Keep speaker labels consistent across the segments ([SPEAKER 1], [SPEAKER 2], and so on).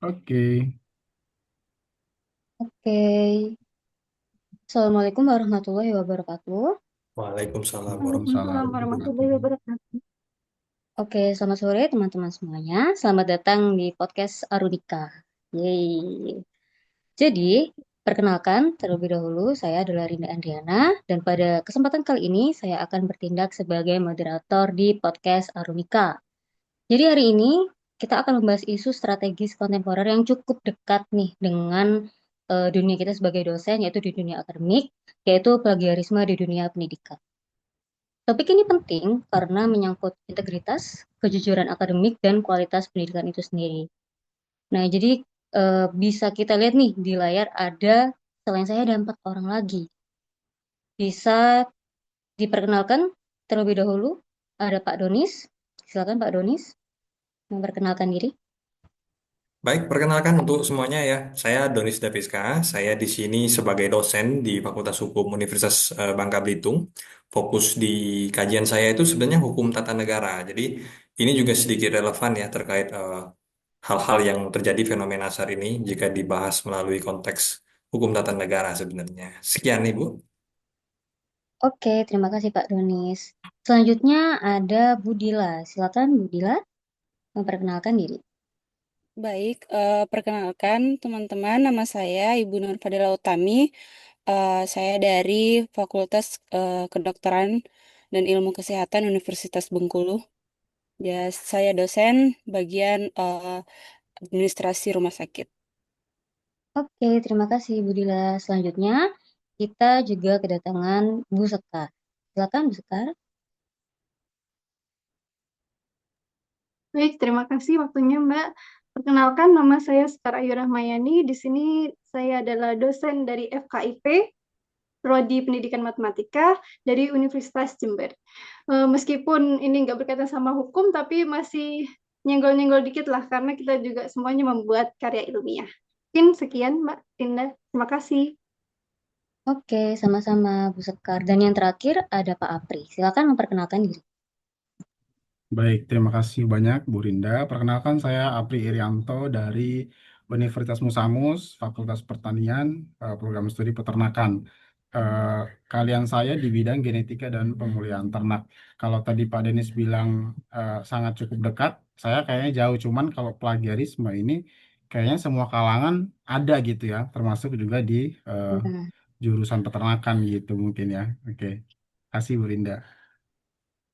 [SPEAKER 1] Oke,
[SPEAKER 2] Oke, Assalamualaikum warahmatullahi wabarakatuh.
[SPEAKER 1] Waalaikumsalam
[SPEAKER 3] Waalaikumsalam
[SPEAKER 1] warahmatullahi
[SPEAKER 3] warahmatullahi
[SPEAKER 1] wabarakatuh.
[SPEAKER 3] wabarakatuh.
[SPEAKER 2] Oke, selamat sore teman-teman semuanya. Selamat datang di podcast Arunika. Yeay. Jadi, perkenalkan terlebih dahulu, saya adalah Rinda Andriana dan pada kesempatan kali ini saya akan bertindak sebagai moderator di podcast Arunika. Jadi hari ini kita akan membahas isu strategis kontemporer yang cukup dekat nih dengan dunia kita sebagai dosen, yaitu di dunia akademik, yaitu plagiarisme di dunia pendidikan. Topik ini penting karena menyangkut integritas, kejujuran akademik, dan kualitas pendidikan itu sendiri. Nah, jadi bisa kita lihat nih di layar ada selain saya ada 4 orang lagi. Bisa diperkenalkan terlebih dahulu. Ada Pak Donis. Silakan Pak Donis memperkenalkan diri.
[SPEAKER 1] Baik, perkenalkan untuk semuanya ya. Saya Donis Daviska. Saya di sini sebagai dosen di Fakultas Hukum Universitas Bangka Belitung. Fokus di kajian saya itu sebenarnya hukum tata negara. Jadi ini juga sedikit relevan ya terkait hal-hal yang terjadi fenomena saat ini jika dibahas melalui konteks hukum tata negara sebenarnya. Sekian Ibu.
[SPEAKER 2] Oke, terima kasih Pak Donis. Selanjutnya ada Budila. Silakan Budila memperkenalkan diri.
[SPEAKER 3] Baik, perkenalkan teman-teman, nama saya Ibu Nur Fadila Utami. Saya dari Fakultas Kedokteran dan Ilmu Kesehatan Universitas Bengkulu. Ya, saya dosen bagian administrasi rumah sakit.
[SPEAKER 2] Oke, terima kasih Budila. Selanjutnya kita juga kedatangan Bu Sekar. Silakan Bu Sekar.
[SPEAKER 4] Baik, terima kasih waktunya Mbak. Perkenalkan, nama saya Sekar Ayu Rahmayani. Di sini saya adalah dosen dari FKIP, Prodi Pendidikan Matematika dari Universitas Jember. Meskipun ini nggak berkaitan sama hukum, tapi masih nyenggol-nyenggol dikit lah, karena kita juga semuanya membuat karya ilmiah. Mungkin sekian Mbak Tinda. Terima kasih.
[SPEAKER 2] Oke, sama-sama Bu Sekar. Dan yang terakhir ada Pak Apri. Silakan memperkenalkan diri.
[SPEAKER 1] Baik, terima kasih banyak Bu Rinda. Perkenalkan saya Apri Irianto dari Universitas Musamus, Fakultas Pertanian, Program Studi Peternakan. Eh, Kalian saya di bidang genetika dan pemulihan ternak. Kalau tadi Pak Denis bilang sangat cukup dekat, saya kayaknya jauh. Cuman kalau plagiarisme ini kayaknya semua kalangan ada gitu ya, termasuk juga di eh,
[SPEAKER 2] Nah,
[SPEAKER 1] jurusan peternakan gitu mungkin ya. Oke, kasih Bu Rinda.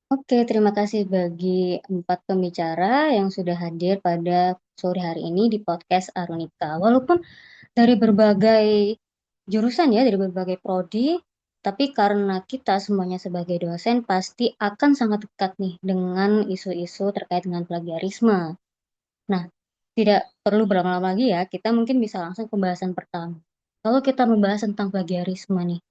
[SPEAKER 2] oke, terima kasih bagi 4 pembicara yang sudah hadir pada sore hari ini di podcast Arunika. Walaupun dari berbagai jurusan ya, dari berbagai prodi, tapi karena kita semuanya sebagai dosen pasti akan sangat dekat nih dengan isu-isu terkait dengan plagiarisme. Nah, tidak perlu berlama-lama lagi ya, kita mungkin bisa langsung ke pembahasan pertama. Kalau kita membahas tentang plagiarisme nih,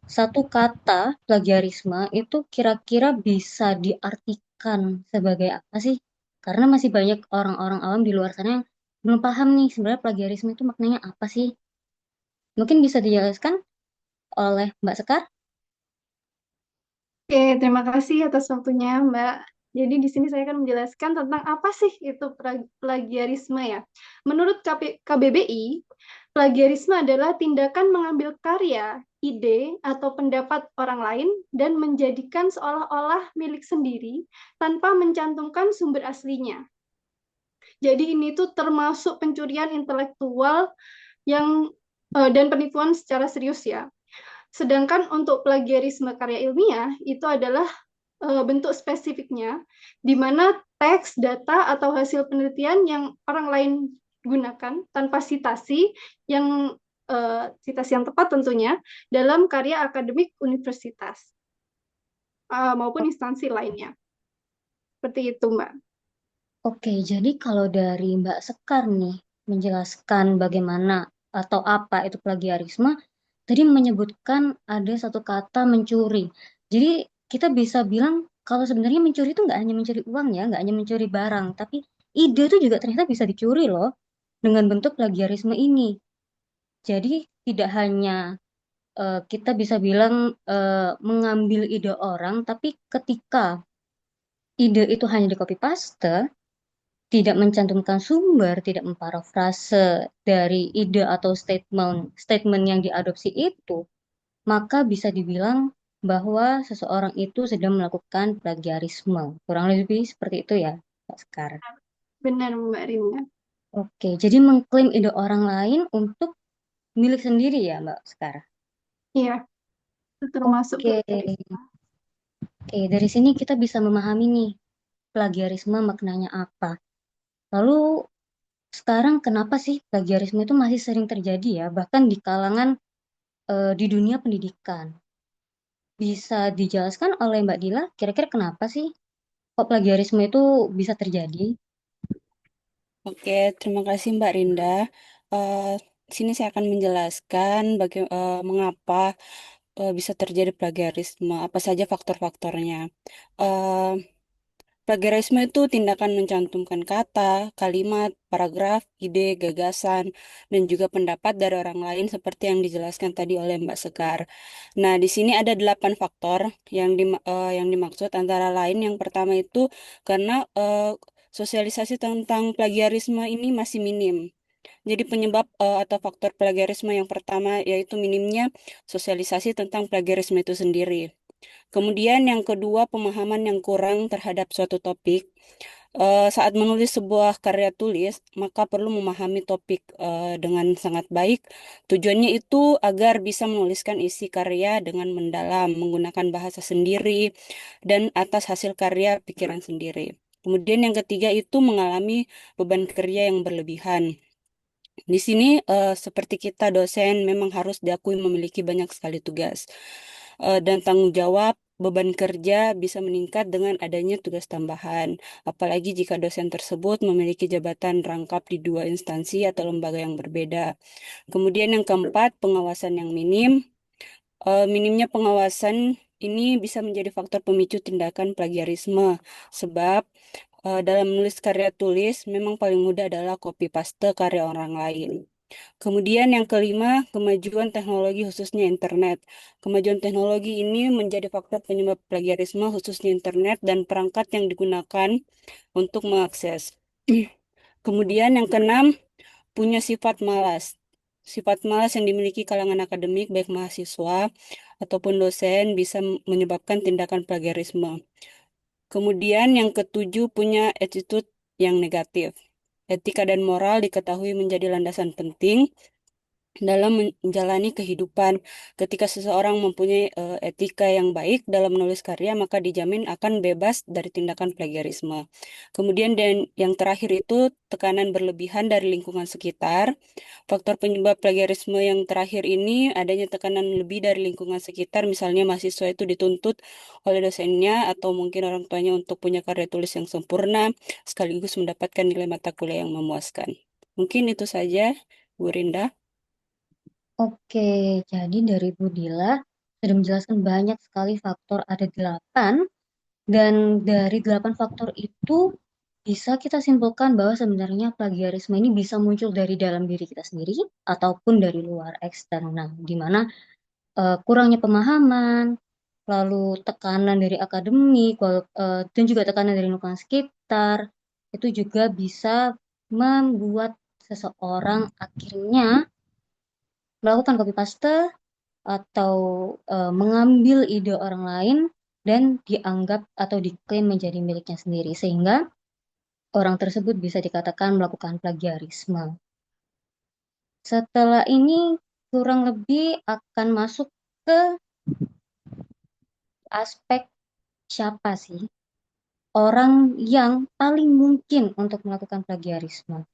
[SPEAKER 2] satu kata plagiarisme itu kira-kira bisa diartikan sebagai apa sih? Karena masih banyak orang-orang awam di luar sana yang belum paham nih sebenarnya plagiarisme itu maknanya apa sih? Mungkin bisa dijelaskan oleh Mbak Sekar?
[SPEAKER 4] Oke, terima kasih atas waktunya, Mbak. Jadi di sini saya akan menjelaskan tentang apa sih itu plagiarisme ya. Menurut KBBI, plagiarisme adalah tindakan mengambil karya, ide, atau pendapat orang lain dan menjadikan seolah-olah milik sendiri tanpa mencantumkan sumber aslinya. Jadi ini tuh termasuk pencurian intelektual yang dan penipuan secara serius ya. Sedangkan untuk plagiarisme karya ilmiah itu adalah bentuk spesifiknya, di mana teks, data, atau hasil penelitian yang orang lain gunakan tanpa citasi yang tepat tentunya dalam karya akademik universitas maupun instansi lainnya. Seperti itu, Mbak.
[SPEAKER 2] Oke, jadi kalau dari Mbak Sekar nih menjelaskan bagaimana atau apa itu plagiarisme, tadi menyebutkan ada satu kata mencuri. Jadi kita bisa bilang kalau sebenarnya mencuri itu nggak hanya mencuri uang ya, nggak hanya mencuri barang, tapi ide itu juga ternyata bisa dicuri loh dengan bentuk plagiarisme ini. Jadi tidak hanya kita bisa bilang mengambil ide orang, tapi ketika ide itu hanya di copy paste, tidak mencantumkan sumber, tidak memparafrase dari ide atau statement yang diadopsi itu, maka bisa dibilang bahwa seseorang itu sedang melakukan plagiarisme. Kurang lebih seperti itu ya, Pak Sekar.
[SPEAKER 4] Benar, Mbak Rinda.
[SPEAKER 2] Oke, jadi mengklaim ide orang lain untuk milik sendiri ya, Mbak Sekar.
[SPEAKER 4] Iya, itu termasuk
[SPEAKER 2] Oke,
[SPEAKER 4] plagiarisme.
[SPEAKER 2] oke, dari sini kita bisa memahami nih plagiarisme maknanya apa. Lalu sekarang kenapa sih plagiarisme itu masih sering terjadi ya, bahkan di kalangan di dunia pendidikan? Bisa dijelaskan oleh Mbak Dila, kira-kira kenapa sih kok plagiarisme itu bisa terjadi?
[SPEAKER 3] Oke, terima kasih Mbak Rinda. Eh, sini saya akan menjelaskan mengapa bisa terjadi plagiarisme, apa saja faktor-faktornya. Eh, Plagiarisme itu tindakan mencantumkan kata, kalimat, paragraf, ide, gagasan, dan juga pendapat dari orang lain seperti yang dijelaskan tadi oleh Mbak Sekar. Nah, di sini ada 8 faktor yang dimaksud antara lain yang pertama itu karena sosialisasi tentang plagiarisme ini masih minim. Jadi penyebab atau faktor plagiarisme yang pertama yaitu minimnya sosialisasi tentang plagiarisme itu sendiri. Kemudian yang kedua, pemahaman yang kurang terhadap suatu topik. Saat menulis sebuah karya tulis, maka perlu memahami topik dengan sangat baik. Tujuannya itu agar bisa menuliskan isi karya dengan mendalam, menggunakan bahasa sendiri, dan atas hasil karya pikiran sendiri. Kemudian yang ketiga itu mengalami beban kerja yang berlebihan. Di sini, seperti kita dosen, memang harus diakui memiliki banyak sekali tugas dan tanggung jawab. Beban kerja bisa meningkat dengan adanya tugas tambahan, apalagi jika dosen tersebut memiliki jabatan rangkap di dua instansi atau lembaga yang berbeda. Kemudian yang keempat, pengawasan yang minim. Minimnya pengawasan ini bisa menjadi faktor pemicu tindakan plagiarisme, sebab dalam menulis karya tulis memang paling mudah adalah copy paste karya orang lain. Kemudian yang kelima, kemajuan teknologi khususnya internet. Kemajuan teknologi ini menjadi faktor penyebab plagiarisme khususnya internet dan perangkat yang digunakan untuk mengakses. Kemudian yang keenam, punya sifat malas. Sifat malas yang dimiliki kalangan akademik baik mahasiswa ataupun dosen bisa menyebabkan tindakan plagiarisme. Kemudian yang ketujuh, punya attitude yang negatif. Etika dan moral diketahui menjadi landasan penting dalam menjalani kehidupan. Ketika seseorang mempunyai etika yang baik dalam menulis karya, maka dijamin akan bebas dari tindakan plagiarisme. Kemudian dan yang terakhir itu tekanan berlebihan dari lingkungan sekitar. Faktor penyebab plagiarisme yang terakhir ini adanya tekanan lebih dari lingkungan sekitar, misalnya mahasiswa itu dituntut oleh dosennya atau mungkin orang tuanya untuk punya karya tulis yang sempurna, sekaligus mendapatkan nilai mata kuliah yang memuaskan. Mungkin itu saja, Bu Rinda.
[SPEAKER 2] Oke, jadi dari Bu Dila sudah menjelaskan banyak sekali faktor, ada 8, dan dari 8 faktor itu bisa kita simpulkan bahwa sebenarnya plagiarisme ini bisa muncul dari dalam diri kita sendiri ataupun dari luar eksternal, di mana kurangnya pemahaman, lalu tekanan dari akademik, dan juga tekanan dari lingkungan sekitar, itu juga bisa membuat seseorang akhirnya melakukan copy paste atau mengambil ide orang lain dan dianggap atau diklaim menjadi miliknya sendiri, sehingga orang tersebut bisa dikatakan melakukan plagiarisme. Setelah ini kurang lebih akan masuk ke aspek siapa sih orang yang paling mungkin untuk melakukan plagiarisme.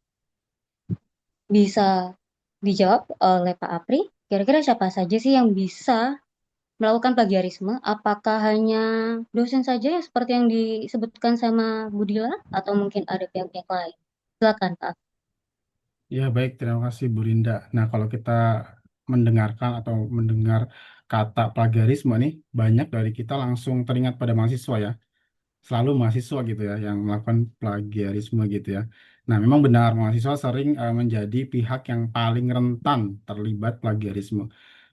[SPEAKER 2] Bisa dijawab oleh Pak Apri, kira-kira siapa saja sih yang bisa melakukan plagiarisme? Apakah hanya dosen saja yang seperti yang disebutkan sama Budila atau mungkin ada pihak-pihak lain? Silakan Pak.
[SPEAKER 1] Ya, baik, terima kasih Bu Rinda. Nah, kalau kita mendengarkan atau mendengar kata plagiarisme nih, banyak dari kita langsung teringat pada mahasiswa ya. Selalu mahasiswa gitu ya yang melakukan plagiarisme gitu ya. Nah, memang benar mahasiswa sering menjadi pihak yang paling rentan terlibat plagiarisme.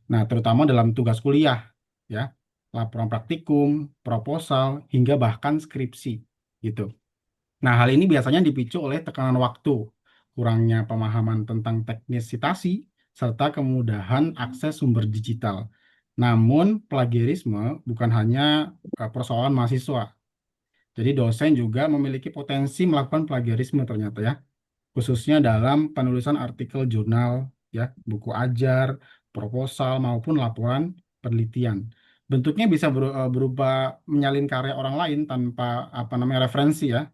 [SPEAKER 1] Nah, terutama dalam tugas kuliah ya, laporan praktikum, proposal, hingga bahkan skripsi gitu. Nah, hal ini biasanya dipicu oleh tekanan waktu, kurangnya pemahaman tentang teknis citasi, serta kemudahan akses sumber digital. Namun, plagiarisme bukan hanya persoalan mahasiswa. Jadi, dosen juga memiliki potensi melakukan plagiarisme ternyata ya, khususnya dalam penulisan artikel jurnal, ya, buku ajar, proposal, maupun laporan penelitian. Bentuknya bisa berupa menyalin karya orang lain tanpa apa namanya referensi ya,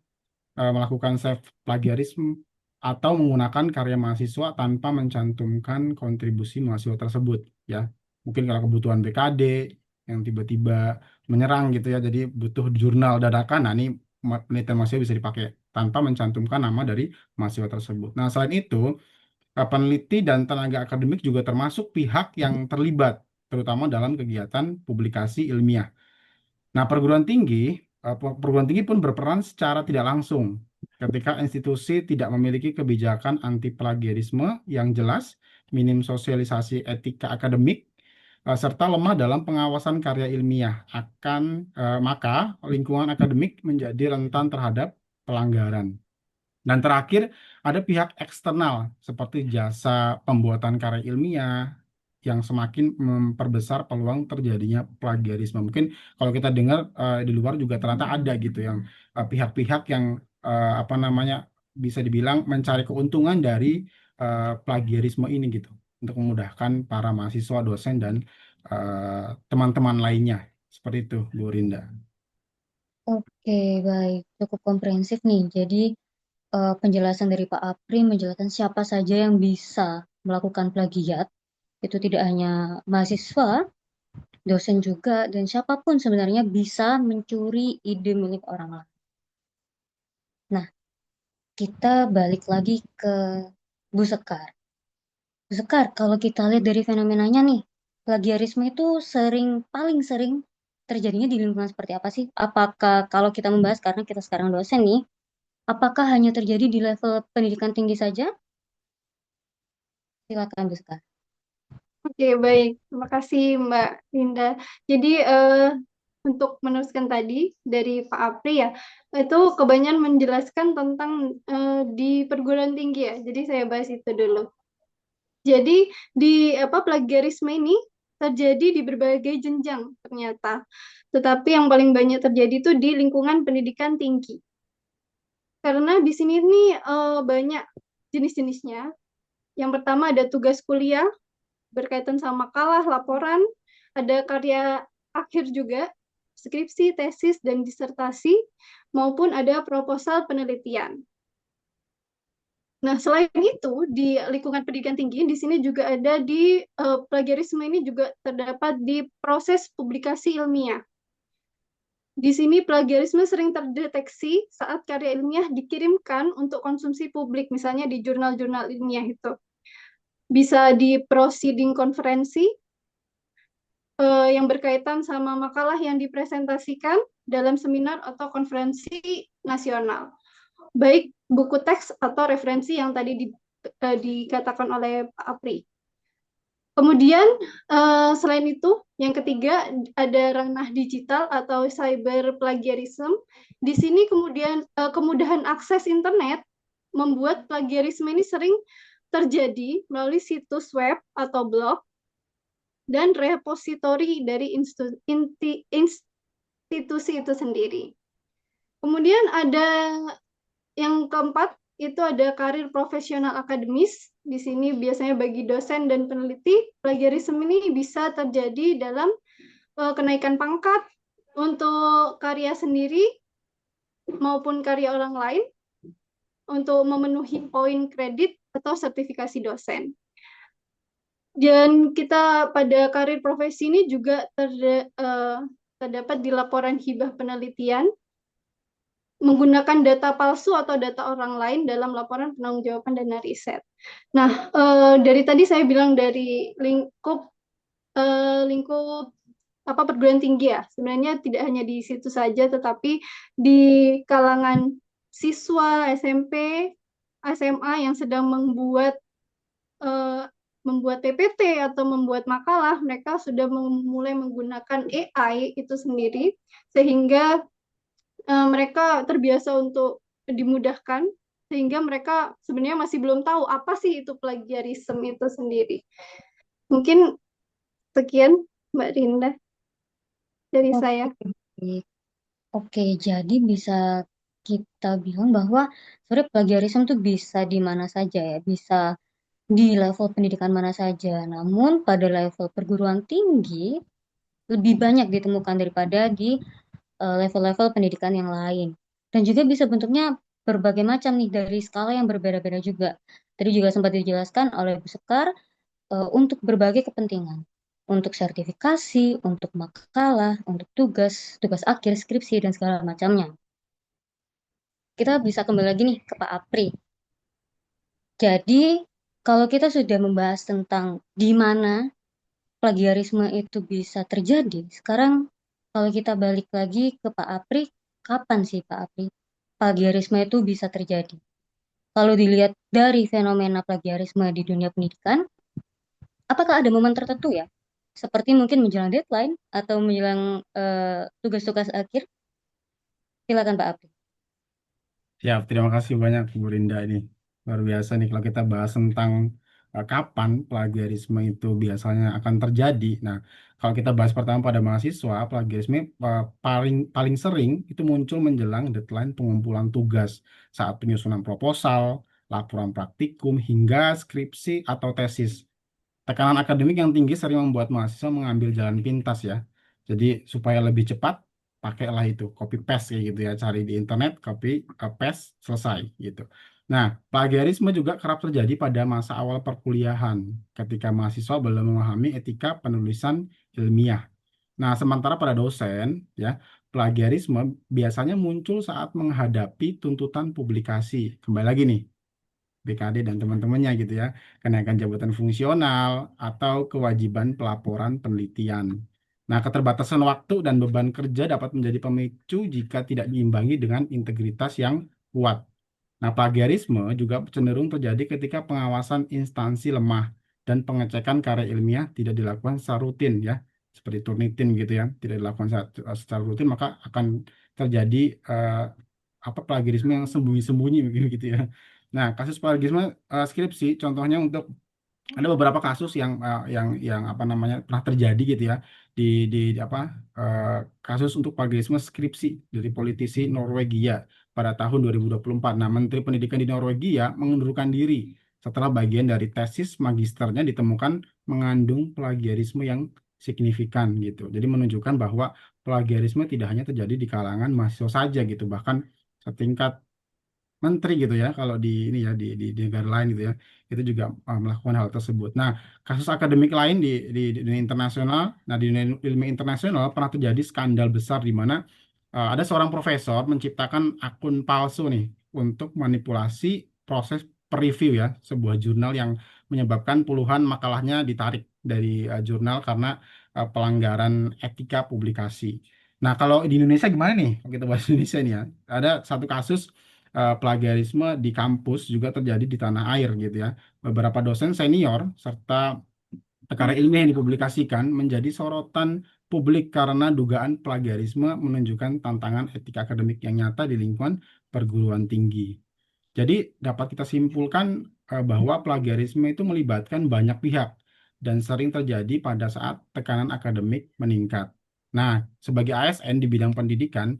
[SPEAKER 1] melakukan self plagiarisme atau menggunakan karya mahasiswa tanpa mencantumkan kontribusi mahasiswa tersebut ya. Mungkin kalau kebutuhan BKD yang tiba-tiba menyerang gitu ya, jadi butuh jurnal dadakan, nah ini penelitian mahasiswa bisa dipakai tanpa mencantumkan nama dari mahasiswa tersebut. Nah, selain itu, peneliti dan tenaga akademik juga termasuk pihak yang terlibat, terutama dalam kegiatan publikasi ilmiah. Nah, perguruan tinggi pun berperan secara tidak langsung ketika institusi tidak memiliki kebijakan anti plagiarisme yang jelas, minim sosialisasi etika akademik, serta lemah dalam pengawasan karya ilmiah. Maka lingkungan akademik menjadi rentan terhadap pelanggaran. Dan terakhir, ada pihak eksternal seperti jasa pembuatan karya ilmiah yang semakin memperbesar peluang terjadinya plagiarisme. Mungkin kalau kita dengar di luar juga ternyata ada gitu yang pihak-pihak yang apa namanya bisa dibilang mencari keuntungan dari plagiarisme ini gitu untuk memudahkan para mahasiswa, dosen dan teman-teman lainnya. Seperti itu, Bu Rinda.
[SPEAKER 2] Oke, baik. Cukup komprehensif nih. Jadi, penjelasan dari Pak Apri menjelaskan siapa saja yang bisa melakukan plagiat. Itu tidak hanya mahasiswa, dosen juga, dan siapapun sebenarnya bisa mencuri ide milik orang lain. Nah, kita balik lagi ke Bu Sekar. Bu Sekar, kalau kita lihat dari fenomenanya nih, plagiarisme itu paling sering terjadinya di lingkungan seperti apa sih? Apakah kalau kita membahas karena kita sekarang dosen nih, apakah hanya terjadi di level pendidikan tinggi saja? Silakan Bu Sekar.
[SPEAKER 4] Oke, baik. Terima kasih, Mbak Linda. Jadi, untuk meneruskan tadi dari Pak Apri ya, itu kebanyakan menjelaskan tentang di perguruan tinggi ya. Jadi saya bahas itu dulu. Jadi di plagiarisme ini terjadi di berbagai jenjang ternyata. Tetapi yang paling banyak terjadi itu di lingkungan pendidikan tinggi. Karena di sini nih banyak jenis-jenisnya. Yang pertama ada tugas kuliah berkaitan sama makalah, laporan, ada karya akhir juga, skripsi, tesis, dan disertasi, maupun ada proposal penelitian. Nah, selain itu, di lingkungan pendidikan tinggi, di sini juga ada di plagiarisme ini juga terdapat di proses publikasi ilmiah. Di sini plagiarisme sering terdeteksi saat karya ilmiah dikirimkan untuk konsumsi publik, misalnya di jurnal-jurnal ilmiah itu. Bisa di proceeding konferensi yang berkaitan sama makalah yang dipresentasikan dalam seminar atau konferensi nasional. Baik buku teks atau referensi yang tadi dikatakan oleh Pak Apri. Kemudian selain itu, yang ketiga ada ranah digital atau cyber plagiarism. Di sini kemudian kemudahan akses internet membuat plagiarisme ini sering terjadi melalui situs web atau blog dan repositori dari institusi itu sendiri. Kemudian ada yang keempat, itu ada karir profesional akademis. Di sini biasanya bagi dosen dan peneliti, plagiarisme ini bisa terjadi dalam kenaikan pangkat untuk karya sendiri maupun karya orang lain untuk memenuhi poin kredit atau sertifikasi dosen. Dan kita pada karir profesi ini juga terdapat di laporan hibah penelitian menggunakan data palsu atau data orang lain dalam laporan penangguhjawaban dana riset. Nah, dari tadi saya bilang dari lingkup perguruan tinggi ya. Sebenarnya tidak hanya di situ saja, tetapi di kalangan siswa SMP, SMA yang sedang membuat PPT atau membuat makalah, mereka sudah mulai menggunakan AI itu sendiri, sehingga mereka terbiasa untuk dimudahkan sehingga mereka sebenarnya masih belum tahu apa sih itu plagiarisme itu sendiri. Mungkin sekian Mbak Rinda dari saya.
[SPEAKER 2] Oke, baik. Oke, jadi bisa kita bilang bahwa sebenarnya plagiarisme tuh bisa di mana saja ya, bisa di level pendidikan mana saja. Namun pada level perguruan tinggi lebih banyak ditemukan daripada di level-level pendidikan yang lain. Dan juga bisa bentuknya berbagai macam nih dari skala yang berbeda-beda juga. Tadi juga sempat dijelaskan oleh Bu Sekar untuk berbagai kepentingan. Untuk sertifikasi, untuk makalah, untuk tugas, tugas akhir, skripsi, dan segala macamnya. Kita bisa kembali lagi nih ke Pak Apri. Jadi, kalau kita sudah membahas tentang di mana plagiarisme itu bisa terjadi, sekarang kalau kita balik lagi ke Pak Apri, kapan sih Pak Apri plagiarisme itu bisa terjadi? Kalau dilihat dari fenomena plagiarisme di dunia pendidikan, apakah ada momen tertentu ya? Seperti mungkin menjelang deadline atau menjelang tugas-tugas akhir? Silakan Pak Apri.
[SPEAKER 1] Siap, terima kasih banyak Bu Rinda ini. Luar biasa nih kalau kita bahas tentang kapan plagiarisme itu biasanya akan terjadi. Nah, kalau kita bahas pertama pada mahasiswa, plagiarisme paling paling sering itu muncul menjelang deadline pengumpulan tugas saat penyusunan proposal, laporan praktikum, hingga skripsi atau tesis. Tekanan akademik yang tinggi sering membuat mahasiswa mengambil jalan pintas ya. Jadi supaya lebih cepat, pakailah itu copy paste kayak gitu ya. Cari di internet, copy paste, selesai gitu. Nah, plagiarisme juga kerap terjadi pada masa awal perkuliahan ketika mahasiswa belum memahami etika penulisan ilmiah. Nah, sementara pada dosen ya, plagiarisme biasanya muncul saat menghadapi tuntutan publikasi. Kembali lagi nih, BKD dan teman-temannya gitu ya, kenaikan jabatan fungsional atau kewajiban pelaporan penelitian. Nah, keterbatasan waktu dan beban kerja dapat menjadi pemicu jika tidak diimbangi dengan integritas yang kuat. Nah, plagiarisme juga cenderung terjadi ketika pengawasan instansi lemah dan pengecekan karya ilmiah tidak dilakukan secara rutin ya, seperti Turnitin gitu ya, tidak dilakukan secara rutin maka akan terjadi eh, plagiarisme yang sembunyi-sembunyi gitu ya. Nah, kasus plagiarisme skripsi contohnya untuk ada beberapa kasus yang apa namanya pernah terjadi gitu ya di apa eh, kasus untuk plagiarisme skripsi dari politisi Norwegia pada tahun 2024. Nah, Menteri Pendidikan di Norwegia mengundurkan diri setelah bagian dari tesis magisternya ditemukan mengandung plagiarisme yang signifikan gitu. Jadi menunjukkan bahwa plagiarisme tidak hanya terjadi di kalangan mahasiswa saja gitu, bahkan setingkat menteri gitu ya kalau di ini ya di negara lain gitu ya itu juga melakukan hal tersebut. Nah, kasus akademik lain di dunia internasional, nah di dunia ilmu internasional pernah terjadi skandal besar di mana ada seorang profesor menciptakan akun palsu nih untuk manipulasi proses preview ya sebuah jurnal yang menyebabkan puluhan makalahnya ditarik dari jurnal karena pelanggaran etika publikasi. Nah, kalau di Indonesia gimana nih? Kalau kita bahas Indonesia nih ya, ada satu kasus plagiarisme di kampus juga terjadi di tanah air gitu ya. Beberapa dosen senior serta perkara ilmiah yang dipublikasikan menjadi sorotan publik karena dugaan plagiarisme menunjukkan tantangan etika akademik yang nyata di lingkungan perguruan tinggi. Jadi dapat kita simpulkan bahwa plagiarisme itu melibatkan banyak pihak dan sering terjadi pada saat tekanan akademik meningkat. Nah, sebagai ASN di bidang pendidikan,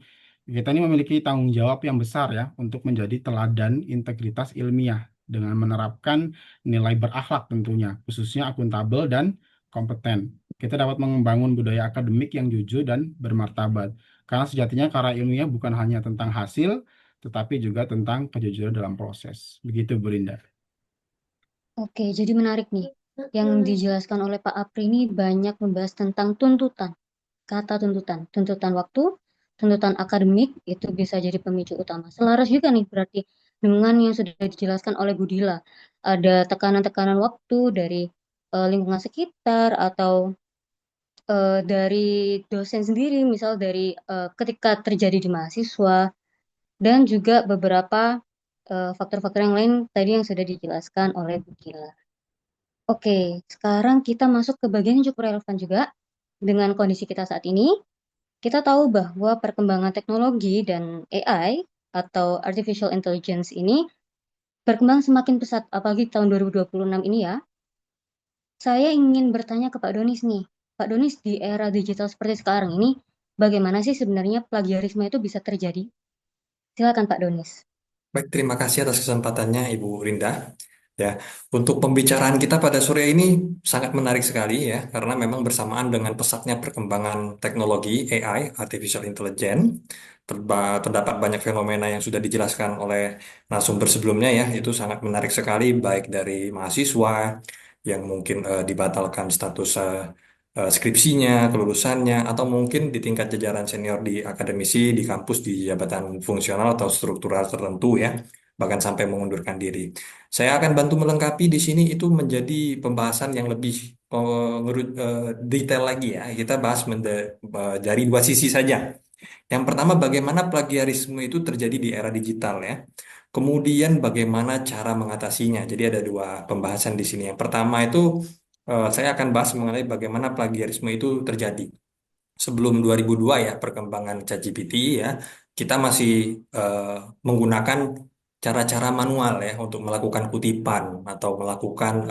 [SPEAKER 1] kita ini memiliki tanggung jawab yang besar ya untuk menjadi teladan integritas ilmiah dengan menerapkan nilai berakhlak tentunya, khususnya akuntabel dan kompeten. Kita dapat membangun budaya akademik yang jujur dan bermartabat. Karena sejatinya karya ilmiah bukan hanya tentang hasil, tetapi juga tentang kejujuran dalam proses. Begitu, Bu Linda.
[SPEAKER 2] Oke, jadi menarik nih. Yang dijelaskan oleh Pak Apri ini banyak membahas tentang tuntutan. Kata tuntutan, tuntutan waktu, tuntutan akademik itu bisa jadi pemicu utama. Selaras juga nih berarti dengan yang sudah dijelaskan oleh Bu Dila. Ada tekanan-tekanan waktu dari lingkungan sekitar atau dari dosen sendiri, misal dari ketika terjadi di mahasiswa, dan juga beberapa faktor-faktor yang lain tadi yang sudah dijelaskan oleh Bu Dila. Oke, sekarang kita masuk ke bagian yang cukup relevan juga dengan kondisi kita saat ini. Kita tahu bahwa perkembangan teknologi dan AI atau artificial intelligence ini berkembang semakin pesat, apalagi tahun 2026 ini ya. Saya ingin bertanya ke Pak Donis nih. Pak Donis, di era digital seperti sekarang ini, bagaimana sih sebenarnya plagiarisme itu bisa terjadi? Silakan Pak Donis.
[SPEAKER 5] Baik, terima kasih atas kesempatannya Ibu Rinda. Ya, untuk pembicaraan kita pada sore ini sangat menarik sekali ya, karena memang bersamaan dengan pesatnya perkembangan teknologi AI, Artificial Intelligence, terdapat banyak fenomena yang sudah dijelaskan oleh narasumber sebelumnya ya, itu sangat menarik sekali, baik dari mahasiswa yang mungkin dibatalkan status skripsinya, kelulusannya, atau mungkin di tingkat jajaran senior di akademisi, di kampus, di jabatan fungsional atau struktural tertentu ya, bahkan sampai mengundurkan diri. Saya akan bantu melengkapi di sini itu menjadi pembahasan yang lebih detail lagi ya. Kita bahas dari dua sisi saja. Yang pertama, bagaimana plagiarisme itu terjadi di era digital ya. Kemudian bagaimana cara mengatasinya. Jadi ada dua pembahasan di sini. Yang pertama itu saya akan bahas mengenai bagaimana plagiarisme itu terjadi. Sebelum 2002 ya, perkembangan ChatGPT ya, kita masih eh, menggunakan cara-cara manual ya untuk melakukan kutipan atau melakukan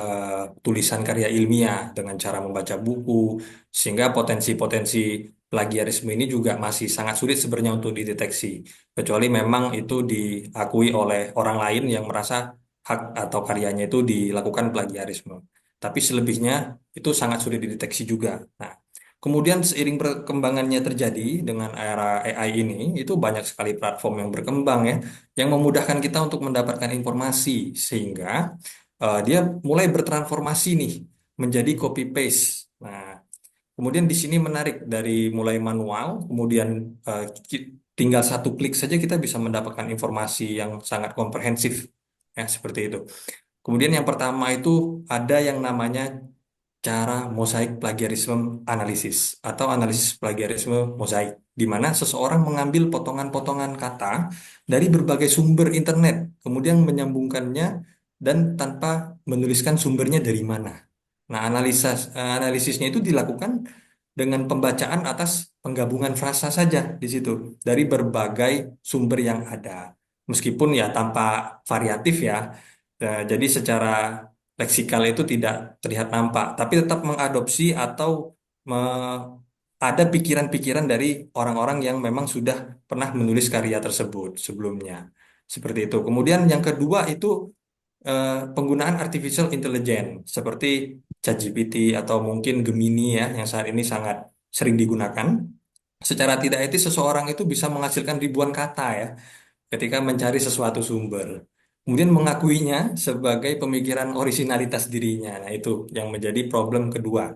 [SPEAKER 5] tulisan karya ilmiah dengan cara membaca buku, sehingga potensi-potensi plagiarisme ini juga masih sangat sulit sebenarnya untuk dideteksi, kecuali memang itu diakui oleh orang lain yang merasa hak atau karyanya itu dilakukan plagiarisme. Tapi selebihnya itu sangat sulit dideteksi juga. Nah, kemudian seiring perkembangannya terjadi dengan era AI ini, itu banyak sekali platform yang berkembang ya, yang memudahkan kita untuk mendapatkan informasi, sehingga dia mulai bertransformasi nih menjadi copy paste. Nah, kemudian di sini menarik dari mulai manual, kemudian tinggal satu klik saja kita bisa mendapatkan informasi yang sangat komprehensif, ya seperti itu. Kemudian yang pertama itu ada yang namanya cara mosaik plagiarisme analisis atau analisis plagiarisme mosaik, di mana seseorang mengambil potongan-potongan kata dari berbagai sumber internet, kemudian menyambungkannya dan tanpa menuliskan sumbernya dari mana. Nah, analisisnya itu dilakukan dengan pembacaan atas penggabungan frasa saja di situ dari berbagai sumber yang ada. Meskipun ya tanpa variatif ya. Jadi secara leksikal itu tidak terlihat nampak, tapi tetap mengadopsi atau ada pikiran-pikiran dari orang-orang yang memang sudah pernah menulis karya tersebut sebelumnya. Seperti itu. Kemudian yang kedua itu penggunaan artificial intelligence seperti ChatGPT atau mungkin Gemini ya yang saat ini sangat sering digunakan. Secara tidak etis seseorang itu bisa menghasilkan ribuan kata ya ketika mencari sesuatu sumber. Kemudian mengakuinya sebagai pemikiran orisinalitas dirinya. Nah, itu yang menjadi problem kedua.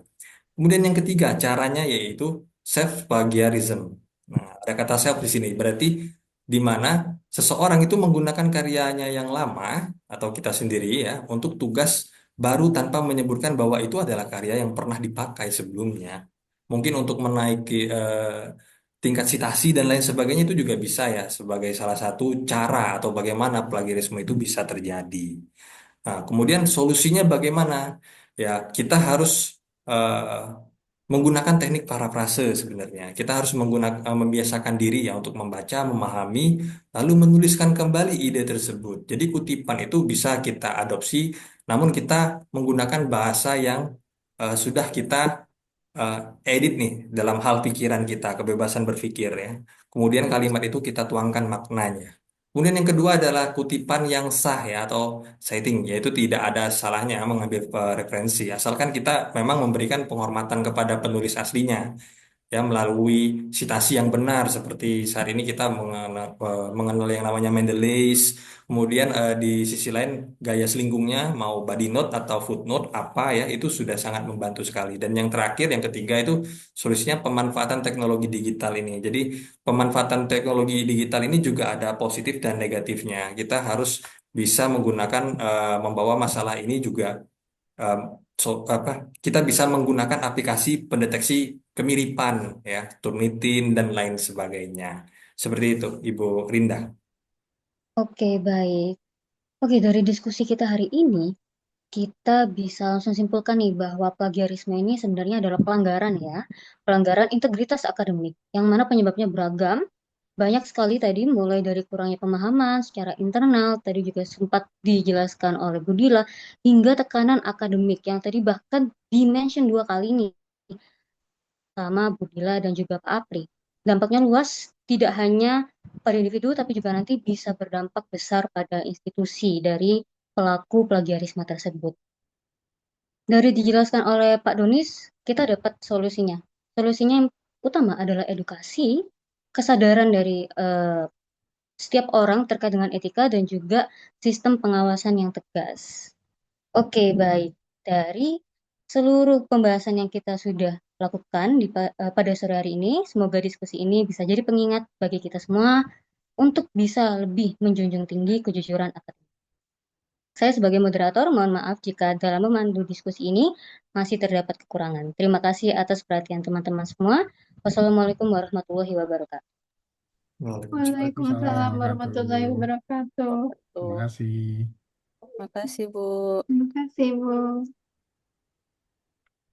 [SPEAKER 5] Kemudian yang ketiga, caranya yaitu self plagiarism. Nah, ada kata self di sini, berarti di mana seseorang itu menggunakan karyanya yang lama atau kita sendiri ya untuk tugas baru tanpa menyebutkan bahwa itu adalah karya yang pernah dipakai sebelumnya. Mungkin untuk menaiki tingkat citasi dan lain sebagainya itu juga bisa ya sebagai salah satu cara atau bagaimana plagiarisme itu bisa terjadi. Nah, kemudian solusinya bagaimana? Ya, kita harus eh, menggunakan teknik parafrase sebenarnya. Kita harus membiasakan diri ya untuk membaca, memahami, lalu menuliskan kembali ide tersebut. Jadi kutipan itu bisa kita adopsi, namun kita menggunakan bahasa yang sudah kita eh, edit nih dalam hal pikiran kita, kebebasan berpikir ya. Kemudian kalimat itu kita tuangkan maknanya. Kemudian yang kedua adalah kutipan yang sah ya atau citing, yaitu tidak ada salahnya mengambil referensi asalkan kita memang memberikan penghormatan kepada penulis aslinya ya melalui sitasi yang benar seperti saat ini kita mengenal yang namanya Mendeley. Kemudian di sisi lain gaya selingkungnya mau body note atau footnote apa ya itu sudah sangat membantu sekali. Dan yang terakhir yang ketiga itu solusinya pemanfaatan teknologi digital ini. Jadi pemanfaatan teknologi digital ini juga ada positif dan negatifnya. Kita harus bisa menggunakan membawa masalah ini juga um, apa kita bisa menggunakan aplikasi pendeteksi kemiripan ya Turnitin dan lain sebagainya seperti itu Ibu Rinda.
[SPEAKER 2] Oke, baik. Oke, dari diskusi kita hari ini, kita bisa langsung simpulkan nih bahwa plagiarisme ini sebenarnya adalah pelanggaran ya, pelanggaran integritas akademik, yang mana penyebabnya beragam, Banyak sekali tadi mulai dari kurangnya pemahaman secara internal, tadi juga sempat dijelaskan oleh Budila, hingga tekanan akademik yang tadi bahkan dimention 2 kali nih sama Budila dan juga Pak Apri. Dampaknya luas, tidak hanya pada individu, tapi juga nanti bisa berdampak besar pada institusi dari pelaku plagiarisme tersebut. Dari dijelaskan oleh Pak Donis, kita dapat solusinya. Solusinya yang utama adalah edukasi, kesadaran dari setiap orang terkait dengan etika dan juga sistem pengawasan yang tegas. Oke, baik. Dari seluruh pembahasan yang kita sudah lakukan pada sore hari ini, semoga diskusi ini bisa jadi pengingat bagi kita semua untuk bisa lebih menjunjung tinggi kejujuran akademik. Saya sebagai moderator, mohon maaf jika dalam memandu diskusi ini masih terdapat kekurangan. Terima kasih atas perhatian teman-teman semua. Wassalamualaikum warahmatullahi wabarakatuh.
[SPEAKER 5] Waalaikumsalam.
[SPEAKER 4] Waalaikumsalam warahmatullahi
[SPEAKER 1] Wabarakatuh.
[SPEAKER 4] wabarakatuh.
[SPEAKER 1] Terima kasih.
[SPEAKER 3] Terima kasih, Bu.
[SPEAKER 4] Terima kasih, Bu.